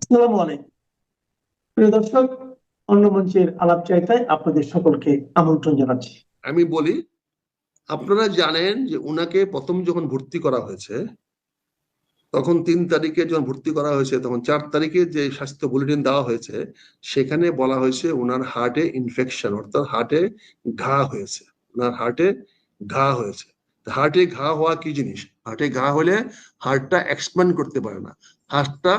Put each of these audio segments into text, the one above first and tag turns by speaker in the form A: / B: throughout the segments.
A: আসসালামু আলাইকুম প্রিয় দর্শক, অন্য মঞ্চের আলাপ চাইতায় আপনাদের সকলকে আমন্ত্রণ জানাচ্ছি।
B: আমি বলি, আপনারা জানেন যে উনাকে প্রথম যখন ভর্তি করা হয়েছে, তখন 3 তারিখে যখন ভর্তি করা হয়েছে, তখন 4 তারিখে যে স্বাস্থ্য বুলেটিন দেওয়া হয়েছে, সেখানে বলা হয়েছে ওনার হার্টে ইনফেকশন, অর্থাৎ হার্টে ঘা হয়েছে। ওনার হার্টে ঘা হয়েছে। হার্টে ঘা হওয়া কি জিনিস? হার্টে ঘা হলে হার্টটা এক্সপ্যান্ড করতে পারে না, হার্টটা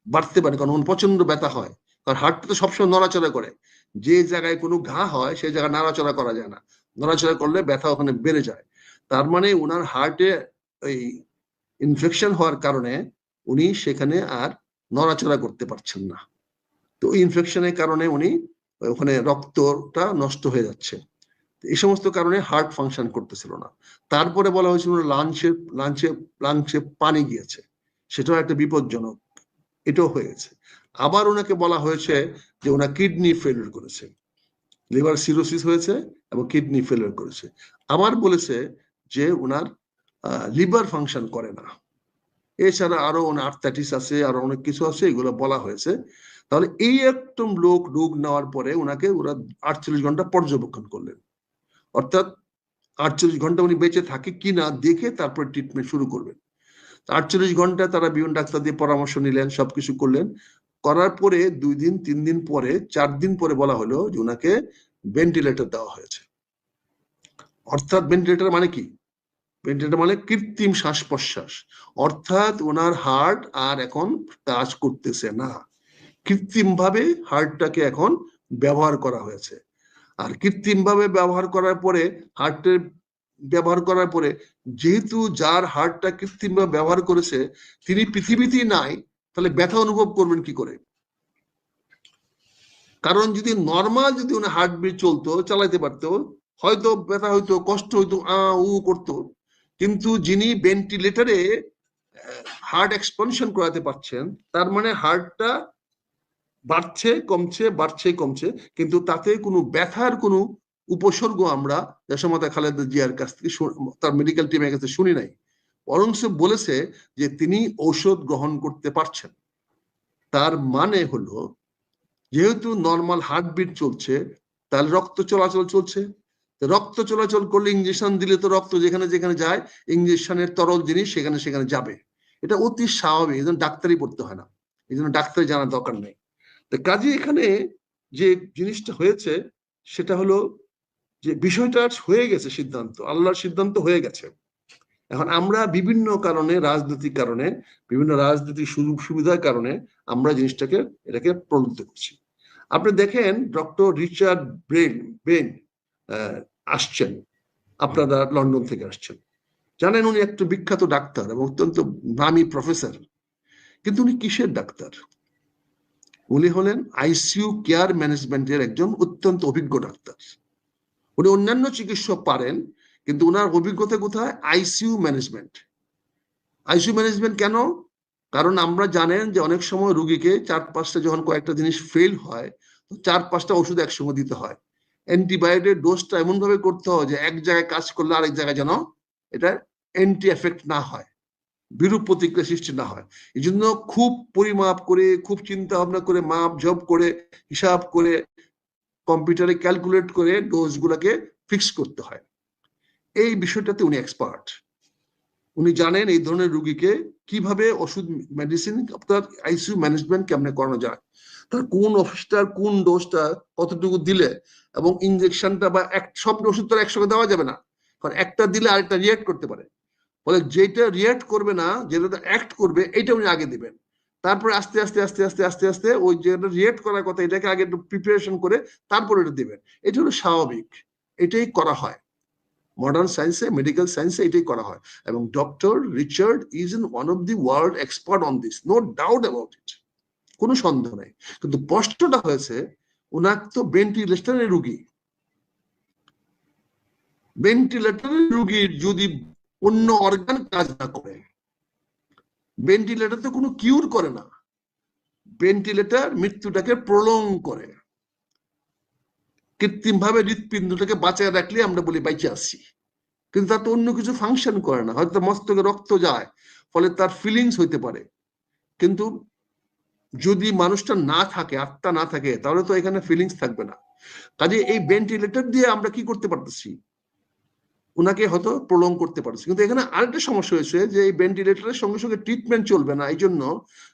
B: বাড়তে পারে, কারণ প্রচন্ড ব্যথা হয়। কারণ হার্টটা তো সবসময় নড়াচড়া করে। যে জায়গায় কোনো ঘা হয় সেই জায়গায় নাড়াচড়া করা যায় না, নড়াচড়া করলে ব্যথা ওখানে বেড়ে যায়। তার মানে ওনার হার্টে এই ইনফেকশন হওয়ার কারণে উনি সেখানে আর নড়াচড়া করতে পারছেন না। তো ইনফেকশনের কারণে উনি ওখানে রক্তটা নষ্ট হয়ে যাচ্ছে। এই সমস্ত কারণে হার্ট ফাংশন করতেছিল না। তারপরে বলা হয়েছিল লাঞ্চে লাঞ্চে লাঞ্চে পানি গিয়েছে, সেটাও একটা বিপজ্জনক, এটাও হয়ে গেছে। আবার ওনাকে বলা হয়েছে যে ওনার কিডনি ফেলিওর করেছে, লিভার সিরোসিস হয়েছে এবং কিডনি ফেলিওর করেছে। আবার বলেছে যে ওনার লিভার ফাংশন করে না। এছাড়া আরো আর্থাইটিস আছে, আরো অনেক কিছু আছে, এগুলো বলা হয়েছে। তাহলে এই একদম লোক রোগ নেওয়ার পরে ওনাকে ওরা 48 ঘন্টা পর্যবেক্ষণ করলেন, অর্থাৎ 48 ঘন্টা উনি বেঁচে থাকে কিনা দেখে তারপরে ট্রিটমেন্ট শুরু করবেন। 48 ঘন্টা তারা বিভিন্ন ডাক্তার দিয়ে পরামর্শ নিলেন, সবকিছু করলেন। করার পরে 2 দিন 3 দিন পরে 4 দিন পরে বলা হলো যে ওনাকে ভেন্টিলেটর দেওয়া হয়েছে। অর্থাৎ ভেন্টিলেটর মানে কি? ভেন্টিলেটর মানে কৃত্রিম শ্বাস প্রশ্বাস, অর্থাৎ ওনার হার্ট আর এখন কাজ করতেছে না, কৃত্রিম ভাবে হার্টটাকে এখন ব্যবহার করা হয়েছে। আর কৃত্রিম ভাবে ব্যবহার করার পরে হার্টের ব্যবহার করার পরে যেহেতু যার হার্টটা কৃত্রিম ভাবে ব্যবহার করেছে তিনি পৃথিবীতেই নাই, তাহলে ব্যথা অনুভব করবেন কি করে? কারণ যদি নর্মাল যদি ওনার হার্টবিট চলতো, চালাইতে পারতো, হয়তো ব্যথা হইতো, কষ্ট হইতো, উ করতো। কিন্তু যিনি ভেন্টিলেটরে হার্ট এক্সপানশন করাতে পারছেন, তার মানে হার্টটা বাড়ছে কমছে, বাড়ছে কমছে, কিন্তু তাতে কোনো ব্যথার কোনো উপসর্গ আমরা দেশমাতা খালেদা জিয়ার কাছ থেকে তার মেডিকেল টিমের কাছে শুনি নাই। বরং বলেছে যে তিনি ঔষধ গ্রহণ করতে পারছেন। তার মানে হলো যেহেতু নর্মাল হার্টবিট চলছে, তাহলে রক্ত চলাচল চলছে। রক্ত চলাচল করলে ইঞ্জেকশন দিলে তো রক্ত যেখানে যেখানে যায়, ইঞ্জেকশনের তরল জিনিস সেখানে সেখানে যাবে। এটা অতি স্বাভাবিক, এই জন্য ডাক্তারই পড়তে হয় না, এই জন্য ডাক্তার জানার দরকার নেই। তো কাজে এখানে যে জিনিসটা হয়েছে সেটা হলো যে বিষয়টা হয়ে গেছে, সিদ্ধান্ত আল্লাহর সিদ্ধান্ত হয়ে গেছে। এখন আমরা বিভিন্ন কারণে, রাজনৈতিক কারণে, বিভিন্ন রাজনৈতিক সুযোগ সুবিধার কারণে আমরা জিনিসটাকে এটাকে প্রলুব্ধ করছি। আপনি দেখেন ডক্টর রিচার্ড ব্রেন আসছেন, আপনারা লন্ডন থেকে আসছেন, জানেন উনি একটা বিখ্যাত ডাক্তার এবং অত্যন্ত নামী প্রফেসর। কিন্তু উনি কিসের ডাক্তার? উনি হলেন আইসিইউ কেয়ার ম্যানেজমেন্টের একজন অত্যন্ত অভিজ্ঞ ডাক্তার। উনি অন্যান্য চিকিৎসক পারেন, কিন্তু ওনার অভিজ্ঞতা কোথায়? ICU management. আইসিইউ ম্যানেজমেন্ট কেন? কারণ আমরা জানেন যে অনেক সময় রুগীকে 4-5টা যখন কয়েকটা জিনিস ফেল হয়, 4-5টা ওষুধ একসঙ্গে দিতে হয়। অ্যান্টিবায়োটিক ডোজটা এমন ভাবে করতে হয় যে এক জায়গায় কাজ করলে আরেক জায়গায় যেন এটা অ্যান্টি এফেক্ট না হয়, বিরূপ প্রতিক্রিয়া সৃষ্টি না হয়। এই জন্য খুব পরিমাপ করে, খুব চিন্তা ভাবনা করে, মাপ ঝপ করে, হিসাব করে, কম্পিউটারে ক্যালকুলেট করে ডোজ গুলাকে ফিক্স করতে হয়। এই বিষয়টাতে উনি এক্সপার্ট। উনি জানেন এই ধরনের রুগীকে কিভাবে ওষুধ মেডিসিন আপনার আইসিইউ ম্যানেজমেন্ট কেমনে করানো যায়, তার কোন ওষুধটার কোন ডোজটা কতটুকু দিলে, এবং ইনজেকশনটা বা সব ওষুধ তো একসঙ্গে দেওয়া যাবে না, কারণ একটা দিলে আরেকটা রিয়াক্ট করতে পারে। ফলে যেটা রিয়াক্ট করবে না, যেটা অ্যাক্ট করবে, এটা উনি আগে দিবেন। তারপরে আস্তে আস্তে আস্তে আস্তে আস্তে আস্তে ওই যেটা রিয়াক্ট করার কথা এটাকে আগে একটু প্রিপারেশন করে তারপরে এটা দিবেন। এটা হলো স্বাভাবিক, এটাই করা হয় মডার্ন সায়েন্সে, মেডিকেল সায়েন্সে এটাই করা হয়। এবং doctor Richard is in one of the world expert on this, no doubt about it, কোনো সন্দেহ নেই। কিন্তু প্রশ্নটা হয়েছে ওনার তো ভেন্টিলেটরের রুগী, ভেন্টিলেটরের রুগীর যদি অন্য অর্গান কাজ না করে, ভেন্টিলেটর তো কোনো কিউর করে না, ভেন্টিলেটর মৃত্যুটাকে প্রলং করে। কৃত্রিম ভাবে হৃৎপিণ্ডটাকে বাঁচায় রাখলে আমরা বলি বাইচে আসছি, কিন্তু তার তো অন্য কিছু ফাংশন করে না। হয়তো মস্তকে রক্ত যায়, ফলে তার ফিলিংস হইতে পারে, কিন্তু যদি মানুষটা না থাকে, আত্মা না থাকে, তাহলে তো এখানে ফিলিংস থাকবে না। কাজে এই ভেন্টিলেটর দিয়ে আমরা কি করতে পারতেছি, ওনাকে হয়তো প্রলং করতে পারছি। কিন্তু এখানে আরেকটা সমস্যা হয়েছে যে এই ভেন্টিলেটরের সঙ্গে সঙ্গে ট্রিটমেন্ট চলবে না, এই জন্য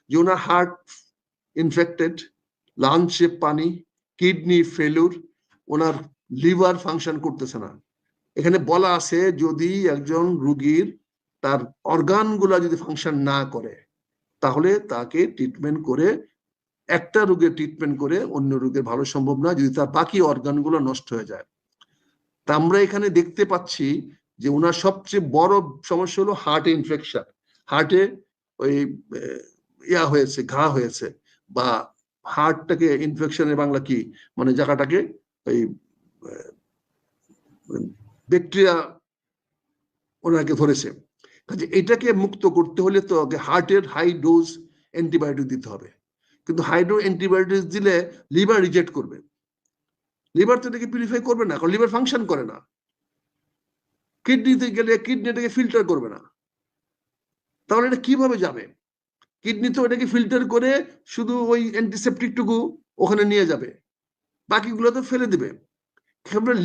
B: যে ওনার হার্ট ইনফেক্টেড, লাঞ্চে পানি, কিডনি ফেলুর, ওনার লিভার ফাংশন করতেছে না। এখানে বলা আছে যদি একজন রুগীর তার অর্গানগুলা যদি ফাংশন না করে, তাহলে তাকে ট্রিটমেন্ট করে, একটা রোগের ট্রিটমেন্ট করে অন্য রোগের ভালো সম্ভব না যদি তার বাকি অর্গানগুলো নষ্ট হয়ে যায়। তা আমরা এখানে দেখতে পাচ্ছি যে ওনার সবচেয়ে বড় সমস্যা হলো হার্ট ইনফেকশন, হার্টে ওই ইয়া হয়েছে, ঘা হয়েছে, বা হার্টটাকে ইনফেকশনের বাংলা কি, মানে জায়গাটাকে ওই ব্যাকটেরিয়া ওনাকে ধরেছে। কাজে এটাকে মুক্ত করতে হলে তো হার্টের হাই ডোজ অ্যান্টিবায়োটিক দিতে হবে, কিন্তু হাই ডোজ অ্যান্টিবায়োটিক দিলে লিভার রিজেক্ট করবে, লিভার তো এটাকে পিউরিফাই করবে না, কারণ লিভার ফাংশন করে না। কিডনিতে গেলে কিডনিটাকে ফিল্টার করবে না, তাহলে এটা কিভাবে যাবে? কিডনি তো এটাকে ফিল্টার করে শুধু ওই অ্যান্টিসেপটিকটুকু ওখানে নিয়ে যাবে, বাকিগুলো তো ফেলে দিবে।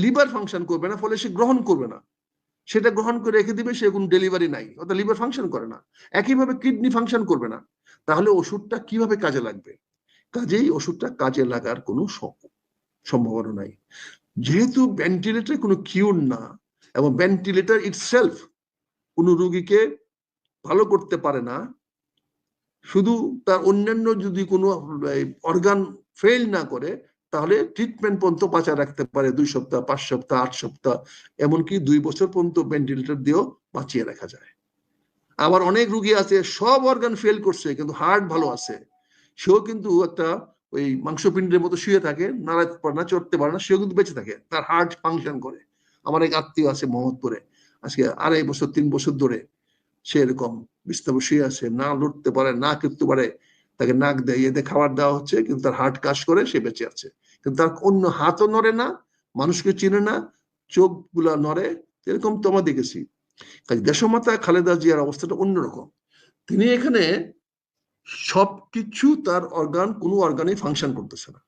B: লিভার ফাংশন করবে না, ফলে সে গ্রহণ করবে না, সেটা গ্রহণ করে রেখে দিবে, সে কোনো ডেলিভারি নাই, অর্থাৎ লিভার ফাংশন করে না। একইভাবে কিডনি ফাংশন করবে না, তাহলে ওষুধটা কিভাবে কাজে লাগবে? কাজেই ওষুধটা কাজে লাগার কোনো সম্ভাবনা নাই। যেহেতু ভেন্টিলেটর কোনো কিউর না, এবং ভেন্টিলেটর ইটসেলফ কোনো রোগীকে ভালো করতে পারে না, শুধু তার অন্যান্য যদি কোনো অর্গান ফেল না করে, তাহলে ট্রিটমেন্ট পর্যন্ত বাঁচায় রাখতে পারে 2 সপ্তাহ, 5 সপ্তাহ, 8 সপ্তাহ, এমনকি 2 বছর পর্যন্ত ভেন্টিলেটর দিয়েও বাঁচিয়ে রাখা যায়। আবার অনেক রুগী আছে সব অর্গান ফেল করছে কিন্তু হার্ট ভালো আছে, সেও কিন্তু একটা ওই মাংসপিণ্ডের মতো শুয়ে থাকে, নাড়াতে পারে না, চড়তে পারে না, সেও কিন্তু বেঁচে থাকে, তার হার্ট ফাংশন করে। আমার এক আত্মীয় আছে মোহাম্মদপুরে, আজকে 2.5 বছর 3 বছর ধরে সে এরকম বিছানায় শুয়ে আছে, না লড়তে পারে না করতে পারে, তাকে নাক দিয়ে এতে খাবার দেওয়া হচ্ছে, কিন্তু তার হার্ট কাজ করে, সে বেঁচে আছে। কিন্তু তার অন্য হাতও নড়ে না, মানুষকে চিনে না, চোখ গুলা নড়ে, এরকম তো আমরা দেখেছি। দেশমাতা খালেদা জিয়ার অবস্থাটা অন্যরকম। তিনি এখানে সবকিছু, তার অর্গান কোনো অর্গানে ফাংশন করতেছে না,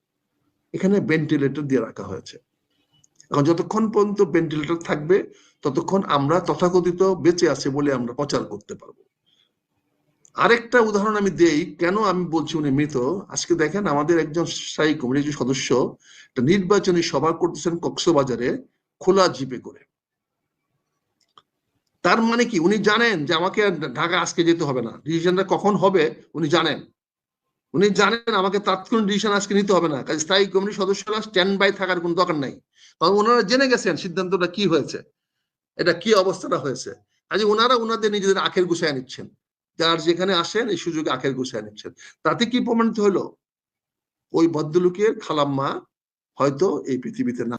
B: এখানে ভেন্টিলেটর দিয়ে রাখা হয়েছে। এখন যতক্ষণ পর্যন্ত ভেন্টিলেটর থাকবে, ততক্ষণ আমরা তথাকথিত বেঁচে আছে বলে আমরা প্রচার করতে পারবো। আরেকটা উদাহরণ আমি দেই, কেন আমি বলছি উনি মৃত। আজকে দেখেন আমাদের একজন স্থায়ী কমিটির সদস্য একটা নির্বাচনী সভা করতেছেন কক্সবাজারে খোলা জিপে করে। তার মানে কি, উনি জানেন যে আমাকে ঢাকা আজকে যেতে হবে না, ডিসিশনটা কখন হবে উনি জানেন, উনি জানেন আমাকে তাৎক্ষণিক ডিসিশন আজকে নিতে হবে না। কাজে স্থায়ী কমিটির সদস্যরা স্ট্যান্ড বাই থাকার কোনো দরকার নাই, কারণ ওনারা জেনে গেছেন সিদ্ধান্তটা কি হয়েছে, এটা কি অবস্থাটা হয়েছে। কাজে ওনারা ওনাদের নিজেদের আখের গুছায় নিচ্ছেন, যার যেখানে আসেন এই সুযোগে আখের গুছায় নিচ্ছেন। তাতে কি প্রমাণিত হলো, ওই ভদ্রলোকের খালাম্মা হয়তো এই পৃথিবীতে না।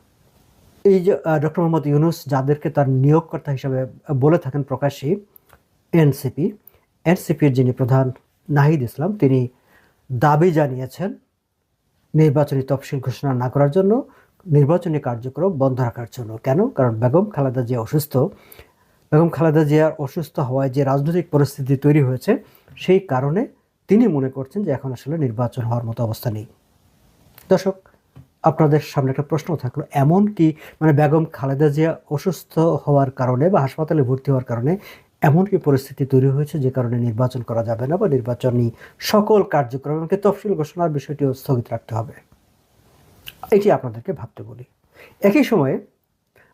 C: এই যে ডক্টর মোহাম্মদ ইউনূস যাদেরকে তার নিয়োগকর্তা হিসেবে বলে থাকেন প্রকাশ্যে, এনসিপির যিনি প্রধান নাহিদ ইসলাম, তিনি দাবি জানিয়েছেন নির্বাচনী তফসিল ঘোষণা না করার জন্য, নির্বাচনী কার্যক্রম বন্ধ রাখার জন্য। কেন? কারণ বেগম খালেদা জিয়া অসুস্থ। বেগম খালেদা জিয়ার অসুস্থ হওয়ায় যে রাজনৈতিক পরিস্থিতি তৈরি হয়েছে, সেই কারণে তিনি মনে করছেন যে এখন আসলে নির্বাচন হওয়ার মতো অবস্থা নেই। দর্শক, আপনাদের সামনে একটা প্রশ্ন থাকলো, এমন কি মানে বেগম খালেদা জিয়া অসুস্থ হওয়ার কারণে বা হাসপাতালে ভর্তি হওয়ার কারণে এমন কি পরিস্থিতি তৈরি হয়েছে যে কারণে নির্বাচন করা যাবে না, বা নির্বাচনী সকল কার্যক্রম এমনকি তফসিল ঘোষণার বিষয়টিও স্থগিত রাখতে হবে? এটি আপনাদেরকে ভাবতে বলি। একই সময়ে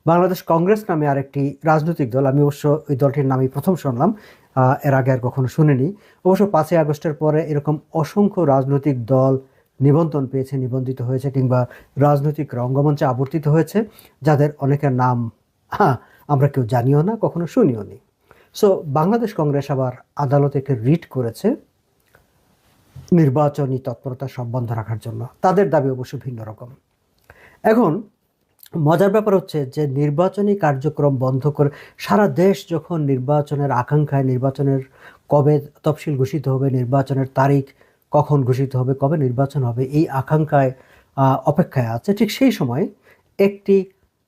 C: বাংলাদেশ কংগ্রেস নামে আরেকটি রাজনৈতিক দল, আমি অবশ্য ওই দলটির নামই প্রথম শুনলাম, এর আগে আর কখনো শুনিনি। অবশ্য 5ই আগস্টের পরে এরকম অসংখ্য রাজনৈতিক দল নিবন্ধন পেয়েছে, নিবন্ধিত হয়েছে, কিংবা রাজনৈতিক রঙ্গমঞ্চে আবর্তিত হয়েছে, যাদের অনেকের নাম আমরা কেউ জানিও না, কখনো শুনিও নি। সো বাংলাদেশ কংগ্রেস আবার আদালতে একটি রিট করেছে নির্বাচনী তৎপরতা সব বন্ধ রাখার জন্য। তাদের দাবি অবশ্য ভিন্ন রকম। এখন মজার ব্যাপার হচ্ছে যে নির্বাচনী কার্যক্রম বন্ধ করে সারা দেশ যখন নির্বাচনের আকাঙ্ক্ষায়, নির্বাচনের কবে তফসিল ঘোষিত হবে, নির্বাচনের তারিখ কখন ঘোষিত হবে, কবে নির্বাচন হবে, এই আকাঙ্ক্ষায় অপেক্ষায় আছে, ঠিক সেই সময় একটি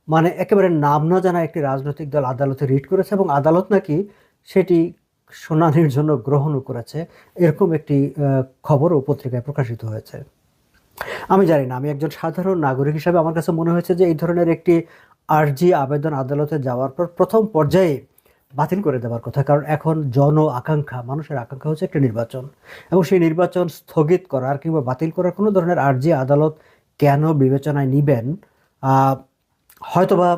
C: মানে একেবারে নাম না জানা একটি রাজনৈতিক দল আদালতে রিট করেছে, এবং আদালত নাকি সেটি শুনানির জন্য গ্রহণও করেছে, এরকম একটি খবরও পত্রিকায় প্রকাশিত হয়েছে। আমি জানি না, আমি একজন সাধারণ নাগরিক হিসাবে আমার কাছে মনে হয়েছে যে এই ধরনের একটি আর্জি আবেদন আদালতে যাওয়ার পর প্রথম পর্যায়ে বাতিল করে দেওয়ার কথা, কারণ এখন আকাঙ্ক্ষা, মানুষের আকাঙ্ক্ষা হচ্ছে একটা নির্বাচন, এবং সেই নির্বাচন স্থগিত করার কিংবা বাতিল করার কোনো ধরনের আর্জি আদালত কেন বিবেচনায় নিবেন, হয়তোবা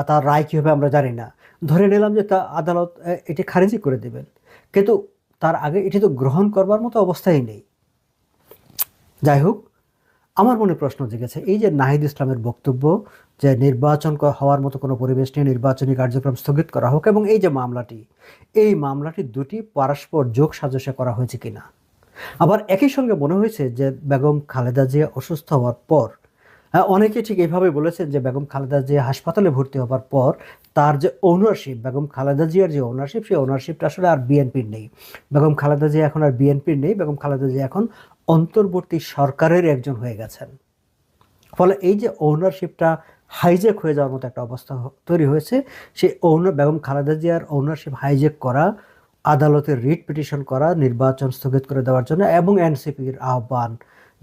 C: তার রায় কী হবে আমরা জানি না। ধরে নিলাম যে তা আদালত এটি খারিজি করে দেবেন, কিন্তু তার আগে এটি তো গ্রহণ করবার মতো অবস্থাই নেই। যাই হোক, আমার মনে প্রশ্ন জেগেছে এই যে নাহিদ ইসলামের বক্তব্য যে নির্বাচন হওয়ার মতো কোনো পরিবেশ নিয়ে নির্বাচনী কার্যক্রম স্থগিত করা হোক, এবং এই যে মামলাটি দুটি পরস্পর যোগ সাজসে করা হয়েছে কিনা। আবার একই সঙ্গে মনে হয়েছে যে বেগম খালেদা জিয়া অসুস্থ হওয়ার পর, অনেকে ঠিক এইভাবে বলেছেন যে বেগম খালেদা জিয়া হাসপাতালে ভর্তি হওয়ার পর তার যে ওনারশিপ, বেগম খালেদা জিয়ার যে ওনারশিপ, সেই ওনারশিপটা আসলে আর বিএনপির নেই। বেগম খালেদা জিয়া এখন আর বিএনপির নেই, বেগম খালেদা জিয়া এখন অন্তর্বর্তী সরকারের একজন হয়ে গেছেন। ফলে এই যে ওনারশিপটা হাইজ্যাক হয়ে যাওয়ার মতো একটা অবস্থা তৈরি হয়েছে, সেই বেগম খালেদা জিয়ার ওনারশিপ হাইজ্যাক করা, আদালতে রিট পিটিশন করা, নির্বাচন স্থগিত করে দেওয়ার জন্য, এবং এনসিপির আহ্বান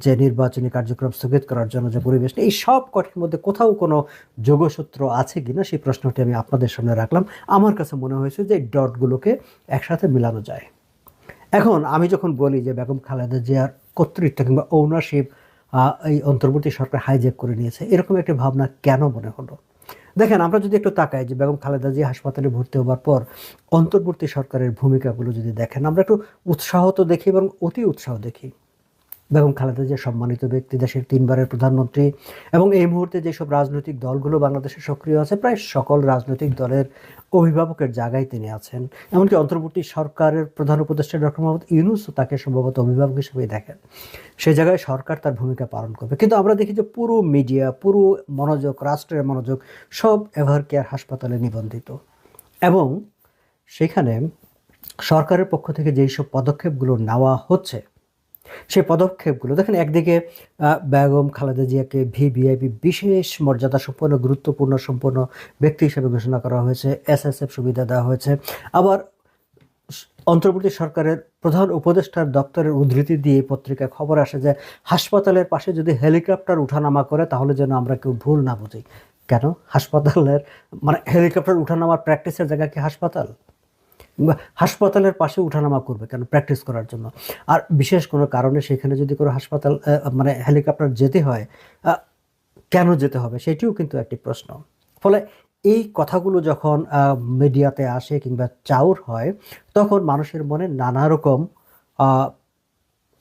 C: যে নির্বাচনী কার্যক্রম স্থগিত করার জন্য যে পরিবেশ, এই সব কটির মধ্যে কোথাও কোনো যোগসূত্র আছে কিনা সেই প্রশ্নটি আমি আপনাদের সামনে রাখলাম। আমার কাছে মনে হয়েছে যে এই ডটগুলোকে একসাথে মিলানো যায়। এখন আমি যখন বলি যে বেগম খালেদা জিয়ার কর্তৃত্ব কিংবা ওনারশিপ এই অন্তর্বর্তী সরকার হাইজ্যাক করে নিয়েছে, এরকম একটি ভাবনা কেন মনে হলো? দেখেন, আমরা যদি একটু তাকাই যে বেগম খালেদা জিয়া হাসপাতালে ভর্তি হওয়ার পর অন্তর্বর্তী সরকারের ভূমিকাগুলো যদি দেখেন, আমরা একটু উৎসাহ তো দেখি এবং অতি উৎসাহ দেখি। বেগম খালেদা জিয়া সম্মানিত ব্যক্তি, দেশের 3 বারের প্রধানমন্ত্রী, এবং এই মুহূর্তে যেসব রাজনৈতিক দলগুলো বাংলাদেশে সক্রিয় আছে, প্রায় সকল রাজনৈতিক দলের অভিভাবকের জায়গায় তিনি আছেন। এমনকি অন্তর্বর্তী সরকারের প্রধান উপদেষ্টা ডক্টর মোহাম্মদ ইউনূসও তাকে সম্ভবত অভিভাবক হিসেবেই দেখেন। সেই জায়গায় সরকার তার ভূমিকা পালন করবে, কিন্তু আমরা দেখি যে পুরো মিডিয়া, পুরো মনোযোগ, রাষ্ট্রের মনোযোগ সব এভারকেয়ার হাসপাতালে নিবন্ধিত, এবং সেখানে সরকারের পক্ষ থেকে যেই সব পদক্ষেপগুলো নেওয়া হচ্ছে, সেই পদক্ষেপগুলো দেখেন, একদিকে বেগম খালেদা জিয়াকে ভিভিআইপি বিশেষ মর্যাদা সম্পন্ন, গুরুত্বপূর্ণ সম্পন্ন ব্যক্তি হিসেবে ঘোষণা করা হয়েছে, এসএসএফ সুবিধা দেওয়া হয়েছে। আবার অন্তর্বর্তী সরকারের প্রধান উপদেষ্টার দপ্তরের উদ্ধৃতি দিয়ে পত্রিকায় খবর আসে যে হাসপাতালের পাশে যদি হেলিকপ্টার উঠানামা করে তাহলে যেন আমরা কেউ ভুল না বুঝি। কেন? হাসপাতালের মানে হেলিকপ্টার উঠানামার প্র্যাকটিসের জায়গা কি হাসপাতাল? হাসপাতালের পাশে উঠানামা করবে কেন? প্র্যাকটিস করার জন্য। আর বিশেষ কোনো কারণে সেখানে যদি কোনো হাসপাতাল মানে হেলিকপ্টার যেতে হয়, কেন যেতে হবে সেটিও কিন্তু একটি প্রশ্ন। ফলে এই কথাগুলো যখন মিডিয়াতে আসে কিংবা চাউর হয়, তখন মানুষের মনে নানা রকম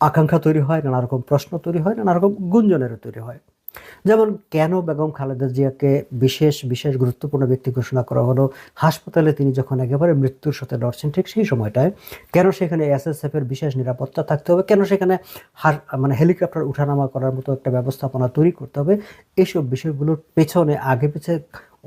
C: আকাঙ্ক্ষা তৈরি হয়, নানা রকম প্রশ্ন তৈরি হয়, নানা রকম গুঞ্জনেরও তৈরি হয়। যেমন কেন বেগম খালেদা জিয়াকে বিশেষ গুরুত্বপূর্ণ ব্যক্তি ঘোষণা করা হলো? হাসপাতালে তিনি যখন একেবারে মৃত্যুর সাথে লড়ছেন, ঠিক সেই সময়টায় কেন সেখানে এসএসএফ এর বিশেষ নিরাপত্তা থাকতে হবে? কেন সেখানে মানে হেলিকপ্টার উঠানামা করার মতো একটা ব্যবস্থাপনা তৈরি করতে হবে? এইসব বিষয়গুলোর পেছনে আগে পিছে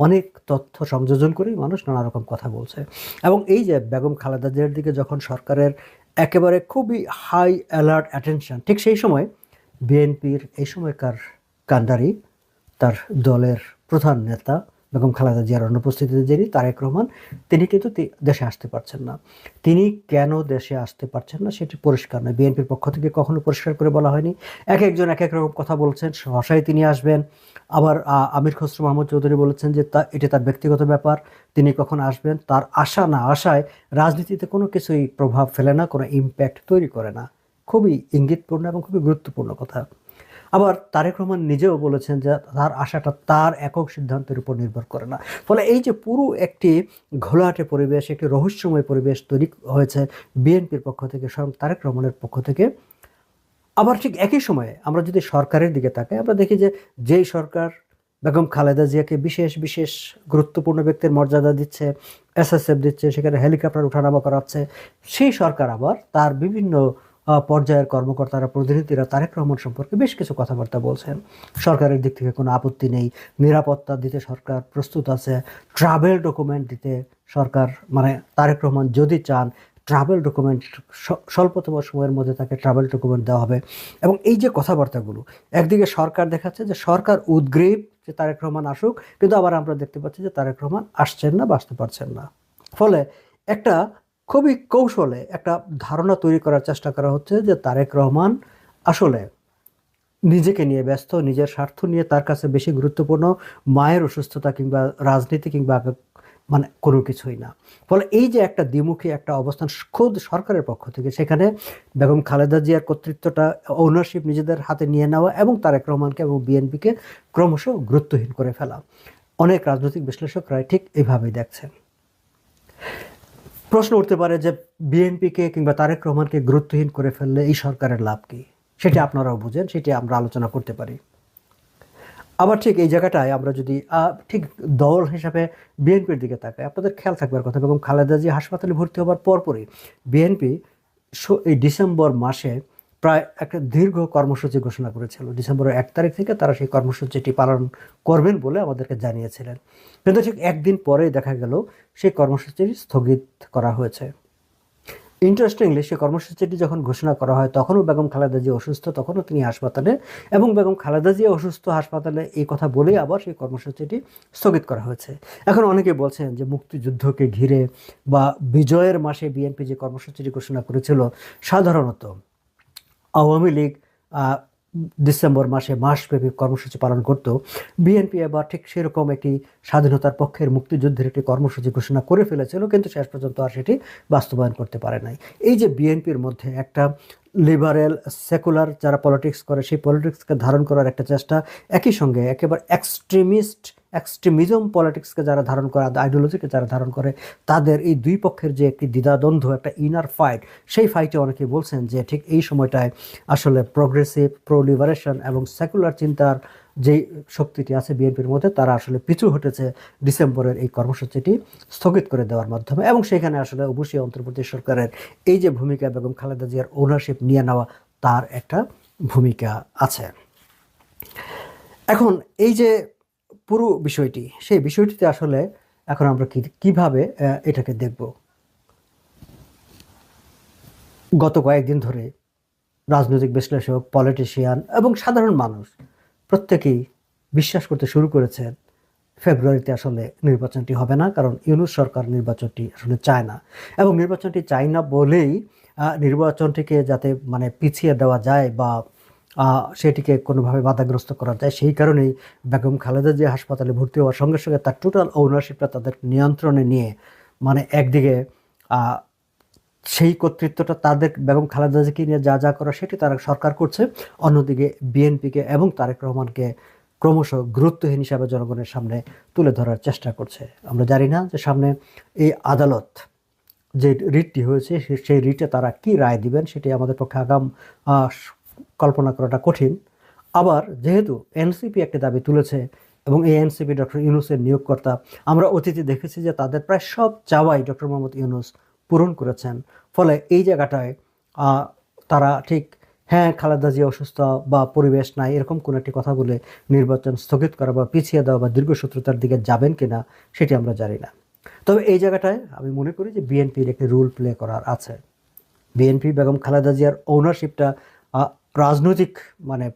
C: অনেক তথ্য সংযোজন করেই মানুষ নানা রকম কথা বলছে। এবং এই যে বেগম খালেদা জিয়ার দিকে যখন সরকারের একেবারে খুবই হাই অ্যালার্ট অ্যাটেনশন, ঠিক সেই সময় বিএনপির এই সময়কার কান্ডারি, তার দলের প্রধান নেতা বেগম খালেদা জিয়ার অনুপস্থিতিতে যিনি তারেক রহমান, তিনি কিন্তু দেশে আসতে পারছেন না। তিনি কেন দেশে আসতে পারছেন না সেটি পরিষ্কার নয়, বিএনপির পক্ষ থেকে কখনো পরিষ্কার করে বলা হয়নি। এক একজন এক এক রকম কথা বলছেন, সহসাই তিনি আসবেন। আবার আমির খসরু মাহমুদ চৌধুরী বলেছেন যে এটি তার ব্যক্তিগত ব্যাপার, তিনি কখন আসবেন তার আশা না আশায় রাজনীতিতে কোনো কিছুই প্রভাব ফেলে না, কোনো ইম্প্যাক্ট তৈরি করে না। খুবই ইঙ্গিতপূর্ণ এবং খুবই গুরুত্বপূর্ণ কথা। আবার তারেক রহমান নিজেও বলেছেন যে তার আশাটা তার একক সিদ্ধান্তের উপর নির্ভর করে না। ফলে এই যে পুরো একটি ঘোলাটে পরিবেশ, একটি রহস্যময় পরিবেশ তৈরি হয়েছে বিএনপির পক্ষ থেকে, স্বয়ং তারেক রহমানের পক্ষ থেকে। আবার ঠিক একই সময়ে আমরা যদি সরকারের দিকে তাকাই, আমরা দেখি যে যেই সরকার বেগম খালেদা জিয়াকে বিশেষ গুরুত্বপূর্ণ ব্যক্তির মর্যাদা দিচ্ছে, এসএসএফ দিচ্ছে, সেখানে হেলিকপ্টার উঠানামা করাচ্ছে, সেই সরকার আবার তার বিভিন্ন পর্যায়ের কর্মকর্তারা, প্রতিনিধিরা তারেক রহমান সম্পর্কে বেশ কিছু কথাবার্তা বলছেন। সরকারের দিক থেকে কোনো আপত্তি নেই, নিরাপত্তা দিতে সরকার প্রস্তুত আছে, ট্রাভেল ডকুমেন্ট দিতে সরকার, মানে তারেক রহমান যদি চান ট্রাভেল ডকুমেন্ট স্বল্পতম সময়ের মধ্যে তাকে ট্রাভেল ডকুমেন্ট দেওয়া হবে। এবং এই যে কথাবার্তাগুলো, একদিকে সরকার দেখাচ্ছে যে সরকার উদ্গ্রীব যে তারেক রহমান আসুক, কিন্তু আবার আমরা দেখতে পাচ্ছি যে তারেক রহমান আসছেন না বা আসতে পারছেন না। ফলে একটা খুবই কৌশলে একটা ধারণা তৈরি করার চেষ্টা করা হচ্ছে যে তারেক রহমান আসলে নিজেকে নিয়ে ব্যস্ত, নিজের স্বার্থ নিয়ে তার কাছে বেশি গুরুত্বপূর্ণ মায়ের অসুস্থতা কিংবা রাজনীতি কিংবা মানে কোনো কিছুই না। ফলে এই যে একটা দ্বিমুখী একটা অবস্থান খোদ সরকারের পক্ষ থেকে, সেখানে বেগম খালেদা জিয়ার কর্তৃত্বটা ওনারশিপ নিজেদের হাতে নিয়ে নেওয়া এবং তারেক রহমানকে এবং বিএনপিকে ক্রমশ গুরুত্বহীন করে ফেলা, অনেক রাজনৈতিক বিশ্লেষকরা ঠিক এভাবেই দেখছেন। প্রশ্ন উঠতে পারে যে বিএনপিকে কিংবা তারেক রহমানকে গুরুত্বহীন করে ফেললে এই সরকারের লাভ কি, সেটি আপনারাও বুঝেন, সেটি আমরা আলোচনা করতে পারি। আবার ঠিক এই জায়গাটায় আমরা যদি ঠিক দল হিসাবে বিএনপির দিকে তাকাই, আপনাদের খেয়াল থাকবার কথা, এবং খালেদা জিয়া হাসপাতালে ভর্তি হওয়ার পরপরই বিএনপি এই ডিসেম্বর মাসে প্রায় একটা দীর্ঘ কর্মসূচি ঘোষণা করেছিল। ডিসেম্বরের 1 তারিখ থেকে তারা সেই কর্মসূচিটি পালন করবেন বলে আমাদেরকে জানিয়েছিলেন, কিন্তু ঠিক একদিন পরেই দেখা গেল সেই কর্মসূচি স্থগিত করা হয়েছে। ইন্টারেস্টিংলি সেই কর্মসূচিটি যখন ঘোষণা করা হয় তখনও বেগম খালেদা জিয়া অসুস্থ, তখনও তিনি হাসপাতালে, এবং বেগম খালেদা জিয়া অসুস্থ হাসপাতালে এই কথা বলেই আবার সেই কর্মসূচিটি স্থগিত করা হয়েছে। এখন অনেকে বলছেন যে মুক্তিযুদ্ধকে ঘিরে বা বিজয়ের মাসে বিএনপি যে কর্মসূচিটি ঘোষণা করেছিল, সাধারণত আওয়ামী লীগ ডিসেম্বর মাসে মাসব্যাপী কর্মসূচি পালন করত, বিএনপি এবার ঠিক সেরকম একটি স্বাধীনতার পক্ষের মুক্তিযুদ্ধের একটি কর্মসূচি ঘোষণা করে ফেলেছিল, কিন্তু শেষ পর্যন্ত আর সেটি বাস্তবায়ন করতে পারে নাই। এই যে বিএনপির মধ্যে একটা লিবারেল সেকুলার যারা পলিটিক্স করে, সেই পলিটিক্সকে ধারণ করার একটা চেষ্টা, একই সঙ্গে একেবারে এক্সট্রিমিজম পলিটিক্সকে যারা ধারণ করে, আইডিওলজিকে যারা ধারণ করে, তাদের এই দুই পক্ষের যে একটি দ্বিধাদ্বন্দ্ব, একটা ইনার ফাইট, সেই ফাইটে অনেকে বলছেন যে ঠিক এই সময়টায় আসলে প্রোগ্রেসিভ, প্রো লিবারেশন এবং সেকুলার চিন্তার যেই শক্তিটি আছে বিএনপির মধ্যে, তারা আসলে পিছু হটেছে ডিসেম্বরের এই কর্মসূচিটি স্থগিত করে দেওয়ার মাধ্যমে। এবং সেখানে আসলে অবশ্যই অন্তর্বর্তী সরকারের এই যে ভূমিকা, বেগম খালেদা জিয়ার ওনারশিপ নিয়ে নেওয়া, তার একটা ভূমিকা আছে। এখন এই যে পুরো বিষয়টি, সেই বিষয়টিতে আসলে এখন আমরা কিভাবে এটাকে দেখব। গত কয়েকদিন ধরে রাজনৈতিক বিশ্লেষক, পলিটিশিয়ান এবং সাধারণ মানুষ প্রত্যেকেই বিশ্বাস করতে শুরু করেছেন ফেব্রুয়ারিতে আসলে নির্বাচনটি হবে না, কারণ ইউনূস সরকার নির্বাচনটি আসলে চায় না, এবং নির্বাচনটি চায় না বলেই নির্বাচনটিকে যাতে মানে পিছিয়ে দেওয়া যায় বা সেটিকে কোনোভাবে বাধাগ্রস্ত করা যায়, সেই কারণেই বেগম খালেদা জিয়া হাসপাতালে ভর্তি হওয়ার সঙ্গে সঙ্গে তার টোটাল ওনারশিপটা তাদের নিয়ন্ত্রণে নিয়ে, মানে একদিকে সেই কর্তৃত্বটা তাদের বেগম খালেদা জিয়াকে নিয়ে যা যা করা সেটি তারা সরকার করছে, অন্যদিকে বিএনপিকে এবং তারেক রহমানকে ক্রমশ গুরুত্বহীন হিসাবে জনগণের সামনে তুলে ধরার চেষ্টা করছে। আমরা জানি না যে সামনে এই আদালত যে রিটটি হয়েছে, সেই রিটে তারা কি রায় দিবেন, সেটি আমাদের পক্ষে আগাম কল্পনা করাটা কঠিন। আবার যেহেতু এনসিপি একটা দাবি তুলেছে এবং এই এনসিপি ডক্টর ইউনূসের নিয়োগকর্তা, আমরা অতীতে দেখেছি যে তাদের প্রায় সব চাওয়াই ডক্টর মোহাম্মদ ইউনূস পূরণ করেছেন। ফলে এই জায়গাটায় তারা ঠিক হ্যাঁ খালেদা জিয়া অসুস্থ বা পরিবেশ নাই এরকম কোনো একটি কথা বলে নির্বাচন স্থগিত করা বা পিছিয়ে দেওয়া বা দীর্ঘসূত্রতার দিকে যাবেন কিনা সেটি আমরা জানি না। তবে এই জায়গাটায় আমি মনে করি যে বিএনপির একটি রোল প্লে করার আছে। বিএনপি বেগম খালেদা জিয়ার ওনারশিপটা, রাজনৈতিক মানে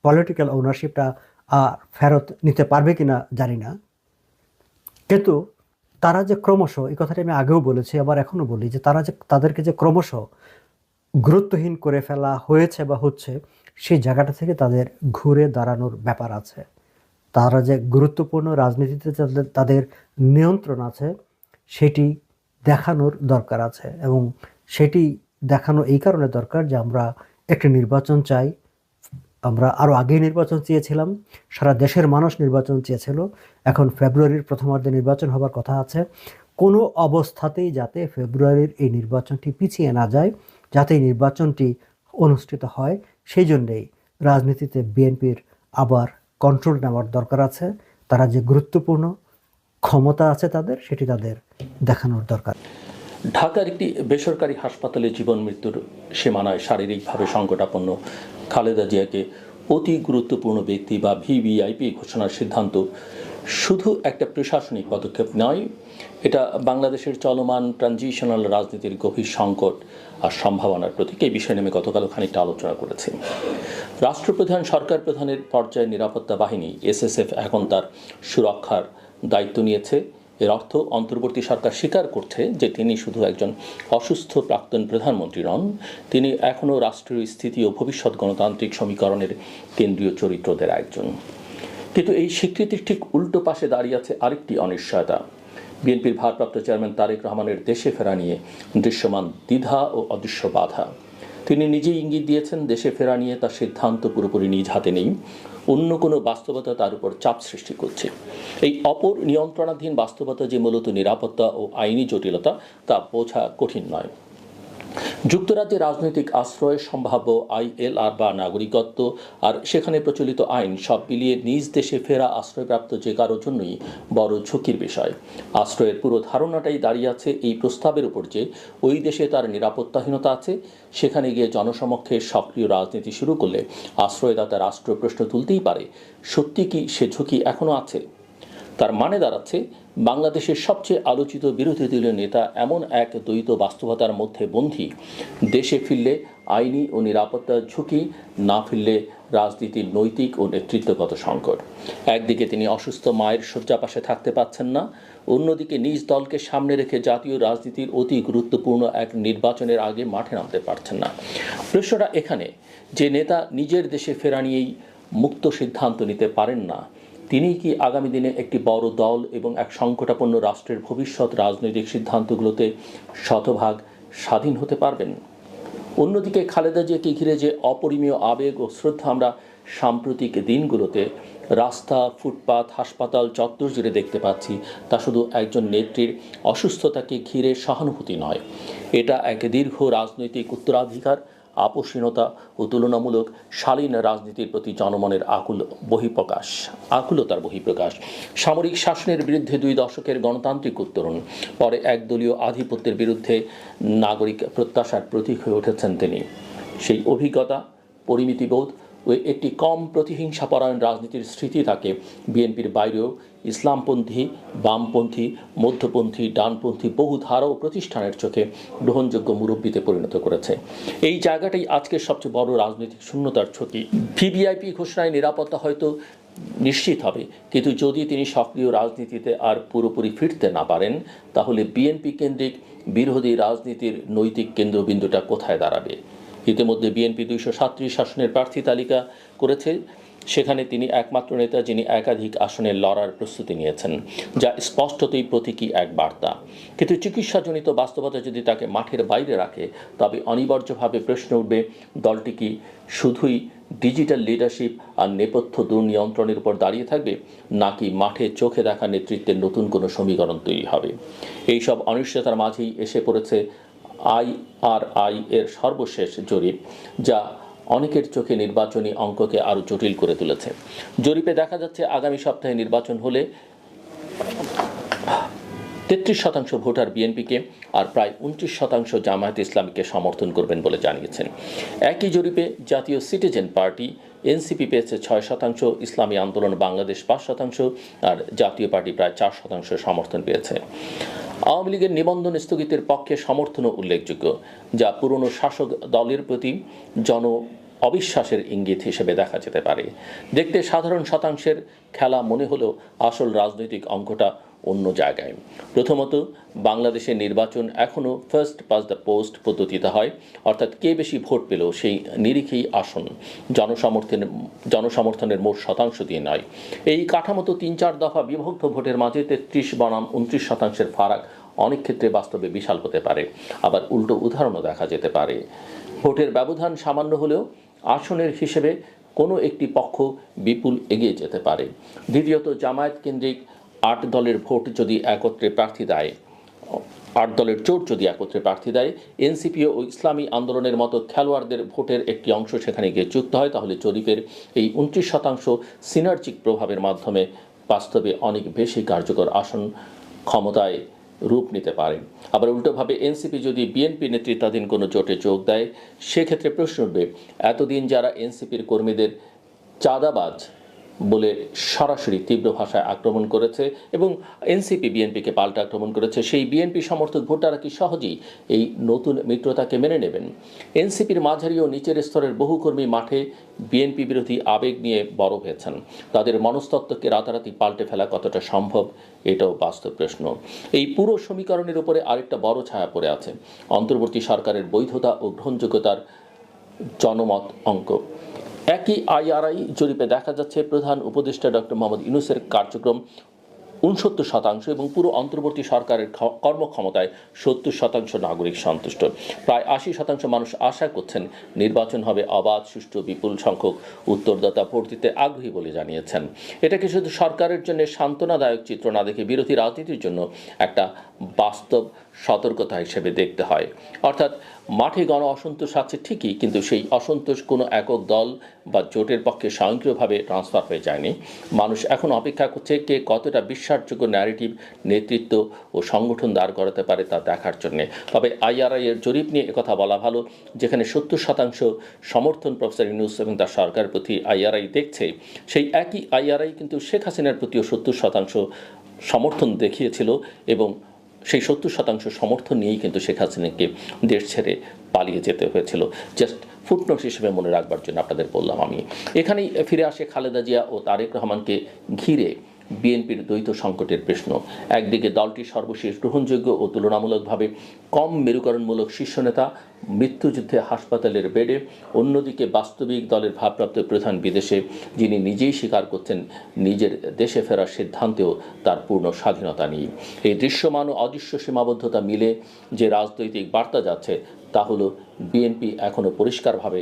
C: পলিটিক্যাল ওনারশিপটা ফেরত নিতে পারবে কিনা জানি না, কিন্তু তারা যে ক্রমশ, এই কথাটা আমি আগেও বলেছি আবার এখনো বলি, যে তারা যে তাদেরকে যে ক্রমশ গুরুত্বহীন করে ফেলা হয়েছে বা হচ্ছে, সেই জায়গাটা থেকে তাদের ঘুরে দাঁড়ানোর ব্যাপার আছে। তারা যে গুরুত্বপূর্ণ রাজনীতিতে তাদের নিয়ন্ত্রণ আছে সেটি দেখানোর দরকার আছে, এবং সেটি দেখানো এই কারণে দরকার যে আমরা একটি নির্বাচন চাই। আমরা আরও আগেই নির্বাচন চেয়েছিলাম, সারা দেশের মানুষ নির্বাচন চেয়েছিল, এখন ফেব্রুয়ারির প্রথমার্ধে নির্বাচন হবার কথা আছে। কোনো অবস্থাতেই যাতে ফেব্রুয়ারির এই নির্বাচনটি পিছিয়ে না যায়, যাতে এই নির্বাচনটি অনুষ্ঠিত হয়, সেই জন্যেই রাজনীতিতে বিএনপির আবার কন্ট্রোল নেওয়ার দরকার আছে। তারা যে গুরুত্বপূর্ণ ক্ষমতা আছে তাদের, সেটি তাদের দেখানোর দরকার।
D: ঢাকার একটি বেসরকারি হাসপাতালে জীবন মৃত্যুর সীমানায় শারীরিকভাবে সংকটাপন্ন খালেদা জিয়াকে অতি গুরুত্বপূর্ণ ব্যক্তি বা ভিভিআইপি ঘোষণার সিদ্ধান্ত শুধু একটা প্রশাসনিক পদক্ষেপ নয়, এটা বাংলাদেশের চলমান ট্রানজিশনাল রাজনীতির গভীর সংকট আর সম্ভাবনার প্রতীক। এই বিষয় নিয়ে আমি গতকালও খানিকটা আলোচনা করেছি। রাষ্ট্রপ্রধান, সরকার প্রধানের পর্যায়ে নিরাপত্তা বাহিনী এসএসএফ এখন তার সুরক্ষার দায়িত্ব নিয়েছে এর অর্থ অন্তর্বর্তী সরকার স্বীকার করছে যে তিনি শুধু একজন অসুস্থ প্রাক্তন প্রধানমন্ত্রী নন, তিনি এখনও রাষ্ট্রের স্থিতি ও ভবিষ্যৎ গণতান্ত্রিক সমীকরণের কেন্দ্রীয় চরিত্রদের একজন। কিন্তু এই স্বীকৃতির ঠিক উল্টো পাশে দাঁড়িয়ে আছে আরেকটি অনিশ্চয়তা। বিএনপির ভারপ্রাপ্ত চেয়ারম্যান তারেক রহমানের দেশে ফেরা নিয়ে দৃশ্যমান দ্বিধা ও অদৃশ্য বাধা। তিনি নিজেই ইঙ্গিত দিয়েছেন, দেশে ফেরা নিয়ে তার সিদ্ধান্ত পুরোপুরি নিজ হাতে নেই, অন্য কোনো বাস্তবতা তার উপর চাপ সৃষ্টি করছে। এই অপর নিয়ন্ত্রণাধীন বাস্তবতা যে মূলত নিরাপত্তা ও আইনি জটিলতা, তা বোঝা কঠিন নয়। যুক্তরাজ্যে রাজনৈতিক আশ্রয়, সম্ভাব্য ILR বা নাগরিকত্ব আর সেখানে প্রচলিত আইন সব মিলিয়ে নিজ দেশে ফেরা আশ্রয়প্রাপ্ত যে কারোর জন্যই বড় ঝুঁকির বিষয়। আশ্রয়ের পুরো ধারণাটাই দাঁড়িয়ে আছে এই প্রস্তাবের উপর যে ওই দেশে তার নিরাপত্তাহীনতা আছে, সেখানে গিয়ে জনসমক্ষে সক্রিয় রাজনীতি শুরু করলে আশ্রয়দাতা রাষ্ট্র প্রশ্ন তুলতেই পারে, সত্যি কি সে ঝুঁকি এখনও আছে? তার মানে দাঁড়াচ্ছে, বাংলাদেশের সবচেয়ে আলোচিত বিরোধী দলীয় নেতা এমন এক দ্বৈত বাস্তবতার মধ্যে বন্দী, দেশে ফিরলে আইনি ও নিরাপত্তার ঝুঁকি, না ফিরলে রাজনীতির নৈতিক ও নেতৃত্বগত সংকট। একদিকে তিনি অসুস্থ মায়ের শয্যাপাশে থাকতে পারছেন না, অন্যদিকে নিজ দলকে সামনে রেখে জাতীয় রাজনীতির অতি গুরুত্বপূর্ণ এক নির্বাচনের আগে মাঠে নামতে পারছেন না। প্রশ্নটা এখানে, যে নেতা নিজের দেশে ফেরা নিয়েই মুক্ত সিদ্ধান্ত নিতে পারেন না, তিনি কি আগামী দিনে একটি বড় দল এবং এক সংকটাপন্ন রাষ্ট্রের ভবিষ্যৎ রাজনৈতিক সিদ্ধান্তগুলোতে শতভাগ স্বাধীন হতে পারবেন? অন্যদিকে খালেদা জিয়াকে ঘিরে যে অপরিমেয় আবেগ ও শ্রদ্ধা আমরা সাম্প্রতিক দিনগুলোতে রাস্তা, ফুটপাত, হাসপাতাল, চত্বর জুড়ে দেখতে পাচ্ছি, তা শুধু একজন নেত্রীর অসুস্থতাকে ঘিরে সহানুভূতি নয়, এটা এক দীর্ঘ রাজনৈতিক উত্তরাধিকার, আপোষহীনতা ও তুলনামূলক শালীন রাজনীতির প্রতি জনমনের আকুলতার বহিঃপ্রকাশ। সামরিক শাসনের বিরুদ্ধে 2 দশকের গণতান্ত্রিক উত্তরণ, পরে একদলীয় আধিপত্যের বিরুদ্ধে নাগরিক প্রত্যাশার প্রতীক হয়ে উঠেছেন তিনি। সেই অভিজ্ঞতা, পরিমিতিবোধ ও একটি কম প্রতিহিংসাপরায়ণ রাজনীতির স্মৃতি তাকে বিএনপির বাইরেও ইসলামপন্থী, বামপন্থী, মধ্যপন্থী, ডানপন্থী বহু ধারা ও প্রতিষ্ঠানের চোখে গ্রহণযোগ্য মুরব্বিতে পরিণত করেছে। এই জায়গাটাই আজকের সবচেয়ে বড় রাজনৈতিক শূন্যতার ঝুঁকি। ভিভিআইপি ঘোষণায় নিরাপত্তা হয়তো নিশ্চিত হবে, কিন্তু যদি তিনি সক্রিয় রাজনীতিতে আর পুরোপুরি ফিরতে না পারেন, তাহলে বিএনপি কেন্দ্রিক বিরোধী রাজনীতির নৈতিক কেন্দ্রবিন্দুটা কোথায় দাঁড়াবে? ইতিমধ্যে বিএনপি 237 আসনের প্রার্থী তালিকা করেছে, সেখানে তিনি একমাত্র নেতা যিনি একাধিক আসনে লড়ার প্রস্তুতি নিয়েছেন, যা স্পষ্টতই প্রতীকী এক বার্তা। কিন্তু চিকিৎসাজনিত বাস্তবতা যদি তাকে মাঠের বাইরে রাখে, তবে অনিবার্যভাবে প্রশ্ন উঠবে, দলটি কি শুধুই ডিজিটাল লিডারশিপ আর নেপথ্য দুর্নিয়ন্ত্রণের উপর দাঁড়িয়ে থাকবে, নাকি মাঠে চোখে দেখা নেতৃত্বের নতুন কোনো সমীকরণ তৈরি হবে? এইসব অনিশ্চয়তার মাঝেই এসে পড়েছে IRI এর সর্বশেষ জরিপ, যা অনেকের চোখে নির্বাচনী অঙ্ককে আরও জটিল করে তুলেছে। জরিপে দেখা যাচ্ছে, আগামী সপ্তাহে নির্বাচন হলে 33% ভোটার বিএনপিকে আর প্রায় 29% জামায়াতে ইসলামীকে সমর্থন করবেন বলে জানিয়েছেন। একই জরিপে জাতীয় সিটিজেন পার্টি এনসিপি পেয়েছে 6%, ইসলামী আন্দোলন বাংলাদেশ 5% আর জাতীয় পার্টি প্রায় 4% সমর্থন পেয়েছে। আওয়ামী লীগের নিবন্ধন স্থগিতের পক্ষে সমর্থনও উল্লেখযোগ্য, যা পুরনো শাসক দলের প্রতি অবিশ্বাসের ইঙ্গিত হিসেবে দেখা যেতে পারে। দেখতে সাধারণ শতাংশের খেলা মনে হলেও আসল রাজনৈতিক অঙ্কটা অন্য জায়গায়। প্রথমত, বাংলাদেশের নির্বাচন এখনও ফার্স্ট পাস দ্য পোস্ট পদ্ধতিতে হয়, অর্থাৎ কে বেশি ভোট পেল সেই নিরিখেই আসন, জনসমর্থনের মোট শতাংশ দিয়ে নয়। এই কাঠামোতে 3-4 দফা বিভক্ত ভোটের মাঝে 33 বনাম 29% ফারাক অনেক ক্ষেত্রে বাস্তবে বিশাল হতে পারে। আবার উল্টো উদাহরণও দেখা যেতে পারে, ভোটের ব্যবধান সামান্য হলেও আসনের হিসেবে কোনো একটি পক্ষ বিপুল এগিয়ে যেতে পারে। দ্বিতীয়ত, জামায়াত কেন্দ্রিক 8 দলের ভোট যদি একত্রে প্রার্থী দেয়, 8 দলের জোট যদি একত্রে প্রার্থী দেয়, এনসিপি ও ইসলামী আন্দোলনের মতো খেলোয়াড়দের ভোটের একটি অংশ সেখানে গিয়ে যুক্ত হয়, তাহলে জরিপের এই 29% সিনার্জিক প্রভাবের মাধ্যমে বাস্তবে অনেক বেশি কার্যকর আসন ক্ষমতায় রূপ নিতে পারে। আবার উল্টোভাবে এনসিপি যদি বিএনপি নেতৃত্বাধীন কোনো জোটে যোগ দেয়, সেক্ষেত্রে প্রশ্ন উঠবে, এতদিন যারা এনসিপির কর্মীদের চাঁদাবাজ বলে সরাসরি তীব্র ভাষায় আক্রমণ করেছে এবং এনসিপি বিএনপিকে পাল্টা আক্রমণ করেছে। সেই বিএনপি সমর্থক ভোটাররা কি সহজেই এই নতুন মিত্রতাকে মেনে নেবেন? এনসিপির মাঝারি ও নিচের স্তরের বহু কর্মী মাঠে বিএনপি বিরোধী আবেগ নিয়ে বড় হয়েছেন। তাদের মনস্তত্ত্বকে রাতারাতি পাল্টে ফেলা কতটা সম্ভব, এটাও বাস্তব প্রশ্ন। এই পুরো সমীকরণের উপরে আরেকটা বড় ছায়া পড়ে আছে, অন্তর্বর্তী সরকারের বৈধতা ও গ্রহণযোগ্যতার জনমত অঙ্ক। একই আইআরআই জরিপে দেখা যাচ্ছে প্রধান উপদেষ্টা ডক্টর মোহাম্মদ ইউনূসের কার্যক্রম ৬৯% এবং পুরো অন্তর্বর্তী সরকারের কর্মক্ষমতায় ৭০% নাগরিক সন্তুষ্ট। প্রায় ৮০% মানুষ আশা করছেন নির্বাচন হবে অবাধ, সুষ্ঠু, বিপুল সংখ্যক উত্তরদাতা ভোট দিতে আগ্রহী বলে জানিয়েছেন। এটাকে শুধু সরকারের জন্য সান্ত্বনাদায়ক চিত্র না দেখে বিরোধী রাজনীতির জন্য একটা বাস্তব সতর্কতা হিসেবে দেখতে হয়। অর্থাৎ মাঠে গণ অসন্তোষ আছে ঠিকই, কিন্তু সেই অসন্তোষ কোনো একক দল বা জোটের পক্ষে স্বয়ংক্রিয়ভাবে ট্রান্সফার হয়ে যায়নি। মানুষ এখন অপেক্ষা করছে কে কতটা বিশ্বাসযোগ্য ন্যারেটিভ, নেতৃত্ব ও সংগঠন দাঁড় করাতে পারে তা দেখার জন্যে। তবে আইআরআই এর জরিপ নিয়ে একথা বলা ভালো, যেখানে ৭০% সমর্থন প্রফেসর ইউনূস এবং তার সরকারের প্রতি আইআরআই দেখছে, সেই একই আইআরআই কিন্তু শেখ হাসিনার প্রতিও ৭০% সমর্থন দেখিয়েছিল এবং সেই ৭০% সমর্থন নিয়েই কিন্তু শেখ হাসিনাকে দেশ ছেড়ে পালিয়ে যেতে হয়েছিল। জাস্ট ফুটনোট হিসেবে মনে রাখবার জন্য আপনাদের বললাম আমি। এখানেই ফিরে আসে খালেদা জিয়া ও তারেক রহমানকে ঘিরে বিএনপির দ্বৈত সংকটের প্রশ্ন। একদিকে দলটির সর্বশেষ গ্রহণযোগ্য ও তুলনামূলকভাবে কম মেরুকরণমূলক শীর্ষ নেতা মৃত্যুযুদ্ধে হাসপাতালের বেডে, অন্যদিকে বাস্তবিক দলের ভারপ্রাপ্ত প্রধান বিদেশে, যিনি নিজেই স্বীকার করছেন নিজের দেশে ফেরার সিদ্ধান্তেও তার পূর্ণ স্বাধীনতা নেই। এই দৃশ্যমান ও অদৃশ্য সীমাবদ্ধতা মিলে যে রাজনৈতিক বার্তা যাচ্ছে তা হলো বিএনপি এখনও পরিষ্কারভাবে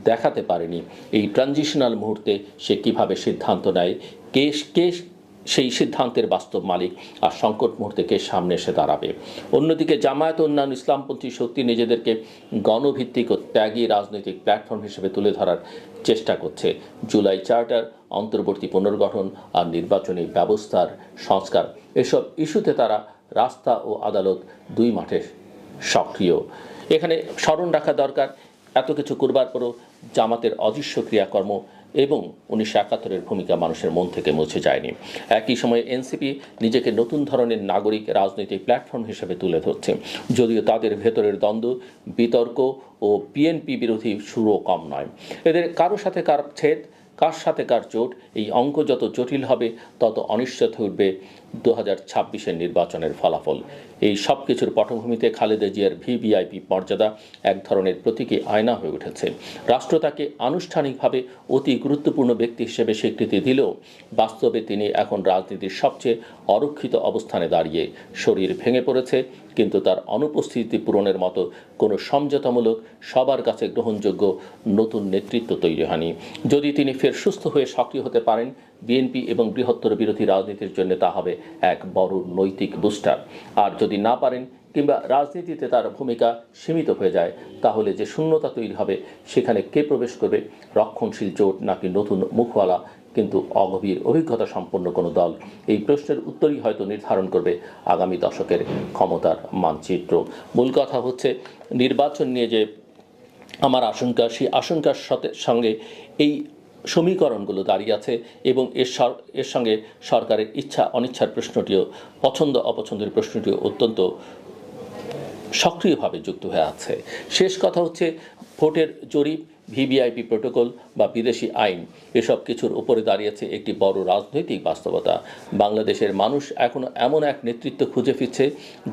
D: দেখাতে পারেনি এই ট্রানজিশনাল মুহূর্তে সে কিভাবে সিদ্ধান্ত নেয়, কে সেই সিদ্ধান্তের বাস্তব মালিক, আর সংকট মুহূর্তে কে সামনে এসে দাঁড়াবে। অন্যদিকে জামায়াত ও অন্যান্য ইসলামপন্থী শক্তি নিজেদেরকে গণভিত্তিক ও ত্যাগী রাজনৈতিক প্ল্যাটফর্ম হিসেবে তুলে ধরার চেষ্টা করছে। জুলাই চার্টার, অন্তর্বর্তী পুনর্গঠন আর নির্বাচনী ব্যবস্থার সংস্কার, এসব ইস্যুতে তারা রাস্তা ও আদালত দুই মাঠে সক্রিয়। এখানে স্মরণ রাখা দরকার, এত কিছু করবার পরও জামাতের অদৃশ্য ক্রিয়াকর্ম এবং ১৯৭১-এর ভূমিকা মানুষের মন থেকে মুছে যায়নি। একই সময়ে এনসিপি নিজেকে নতুন ধরনের নাগরিক রাজনৈতিক প্ল্যাটফর্ম হিসেবে তুলে ধরছে, যদিও তাদের ভেতরের দ্বন্দ্ব, বিতর্ক ও বিএনপি বিরোধী সুরও কম নয়। এদের কারো সাথে কার ছেদ, কার সাথে কার জোট, এই অঙ্ক যত জটিল হবে তত অনিশ্চিত হয়ে উঠবে ২০২৬-এর নির্বাচনের ফলাফল। এই সব কিছুর পটভূমিতে খালেদা জিয়ার ভিভিআইপি মর্যাদা এক ধরনের প্রতীকী আয়না হয়ে উঠেছে। রাষ্ট্র তাকে আনুষ্ঠানিকভাবে অতি গুরুত্বপূর্ণ ব্যক্তি হিসেবে স্বীকৃতি দিলেও বাস্তবে তিনি এখন রাজনীতির সবচেয়ে অরক্ষিত অবস্থানে দাঁড়িয়ে। শরীর ভেঙে পড়েছে, কিন্তু তার অনুপস্থিতি পূরণের মতো কোনো সমঝোতামূলক, সবার কাছে গ্রহণযোগ্য নতুন নেতৃত্ব তৈরি হয়নি। যদি তিনি ফের সুস্থ হয়ে সক্রিয় হতে পারেন, বিএনপি এবং বৃহত্তর বিরোধী রাজনীতির জন্য তা হবে এক বড় নৈতিক বুস্টার। আর যদি না পারেন কিংবা রাজনীতিতে তার ভূমিকা সীমিত হয়ে যায়, তাহলে যে শূন্যতা তৈরি হবে সেখানে কে প্রবেশ করবে, রক্ষণশীল জোট নাকি নতুন মুখওয়ালা কিন্তু অগভীর অভিজ্ঞতা সম্পন্ন কোনো দল, এই প্রশ্নের উত্তরই হয়তো নির্ধারণ করবে আগামী দশকের ক্ষমতার মানচিত্র। মূল কথা হচ্ছে নির্বাচন নিয়ে যে আমার আশঙ্কা, সেই আশঙ্কার সঙ্গে এই সমীকরণগুলো দাঁড়িয়ে আছে এবং এর সঙ্গে সরকারের ইচ্ছা অনিচ্ছার প্রশ্নটিও, পছন্দ অপছন্দের প্রশ্নটিও অত্যন্ত সক্রিয়ভাবে যুক্ত হয়ে আছে। শেষ কথা হচ্ছে ভোটের জরিপ, ভিভিআইপি প্রোটোকল বা বিদেশি আইন, এসব কিছুর উপরে দাঁড়িয়েছে একটি বড় রাজনৈতিক বাস্তবতা। বাংলাদেশের মানুষ এখনও এমন এক নেতৃত্ব খুঁজে ফিরছে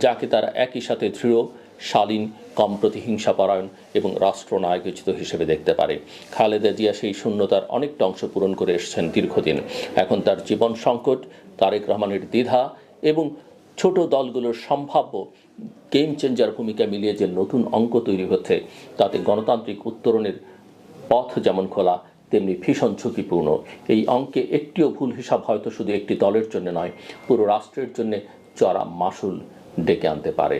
D: যাকে তারা একই সাথে দৃঢ়, শালীন, কম প্রতিহিংসাপরায়ণ এবং রাষ্ট্রনায়কোচিত হিসেবে দেখতে পারে। খালেদা জিয়া সেই শূন্যতার অনেকটা অংশ পূরণ করে এসেছেন দীর্ঘদিন। এখন তার জীবন সংকট, তারেক রহমানের দ্বিধা এবং ছোট দলগুলোর সম্ভাব্য গেম চেঞ্জার ভূমিকা মিলিয়ে যে নতুন অঙ্ক তৈরি হচ্ছে, তাতে গণতান্ত্রিক উত্তরণের পথ যেমন খোলা, তেমনি ভীষণ ঝুঁকিপূর্ণ। এই অঙ্কে একটিও ভুল হিসাব হয়তো শুধু একটি দলের জন্য নয়, পুরো রাষ্ট্রের জন্য চড়া মাশুল ডেকে আনতে পারে।